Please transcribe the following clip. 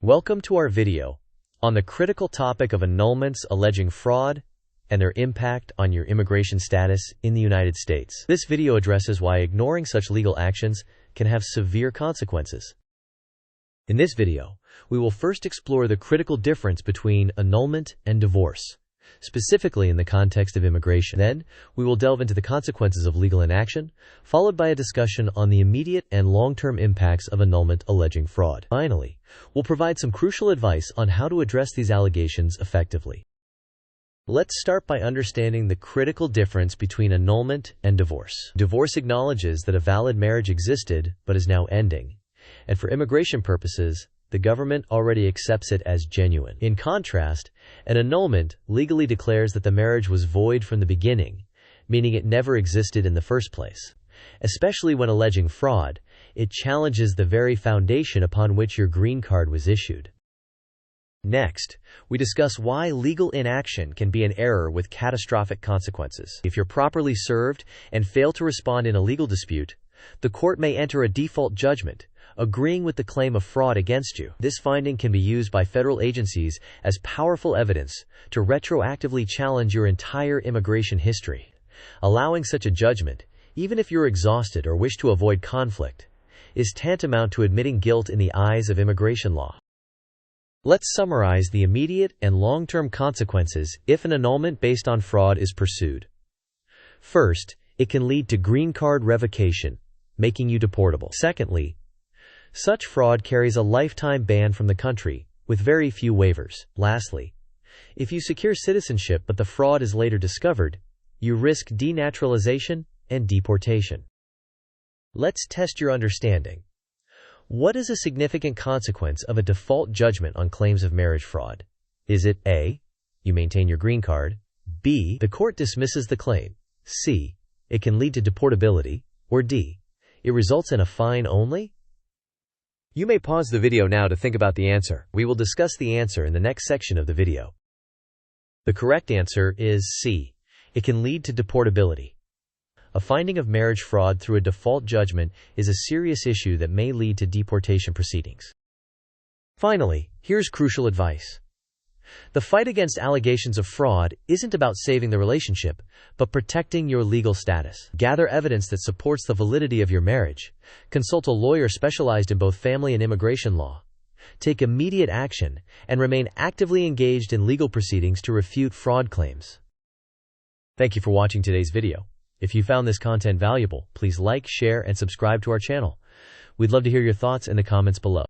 Welcome to our video on the critical topic of annulments alleging fraud and their impact on your immigration status in the United States. This video addresses why ignoring such legal actions can have severe consequences. In this video, we will first explore the critical difference between annulment and divorce, specifically in the context of immigration. Then, we will delve into the consequences of legal inaction, followed by a discussion on the immediate and long-term impacts of annulment alleging fraud. Finally, we'll provide some crucial advice on how to address these allegations effectively. Let's start by understanding the critical difference between annulment and divorce. Divorce acknowledges that a valid marriage existed but is now ending, and for immigration purposes, the government already accepts it as genuine. In contrast, an annulment legally declares that the marriage was void from the beginning, meaning it never existed in the first place. Especially when alleging fraud, it challenges the very foundation upon which your green card was issued. Next, we discuss why legal inaction can be an error with catastrophic consequences. If you're properly served and fail to respond in a legal dispute, the court may enter a default judgment, agreeing with the claim of fraud against you. This finding can be used by federal agencies as powerful evidence to retroactively challenge your entire immigration history. Allowing such a judgment, even if you're exhausted or wish to avoid conflict, is tantamount to admitting guilt in the eyes of immigration law. Let's summarize the immediate and long-term consequences if an annulment based on fraud is pursued. First, it can lead to green card revocation, making you deportable. Secondly, such fraud carries a lifetime ban from the country, with very few waivers. Lastly, if you secure citizenship but the fraud is later discovered, you risk denaturalization and deportation. Let's test your understanding. What is a significant consequence of a default judgment on claims of marriage fraud? Is it A, you maintain your green card, B, the court dismisses the claim, C, it can lead to deportability, or D, it results in a fine only? You may pause the video now to think about the answer. We will discuss the answer in the next section of the video. The correct answer is C. It can lead to deportability. A finding of marriage fraud through a default judgment is a serious issue that may lead to deportation proceedings. Finally, here's crucial advice. The fight against allegations of fraud isn't about saving the relationship, but protecting your legal status. Gather evidence that supports the validity of your marriage. Consult a lawyer specialized in both family and immigration law. Take immediate action, and remain actively engaged in legal proceedings to refute fraud claims. Thank you for watching today's video. If you found this content valuable, please like, share, and subscribe to our channel. We'd love to hear your thoughts in the comments below.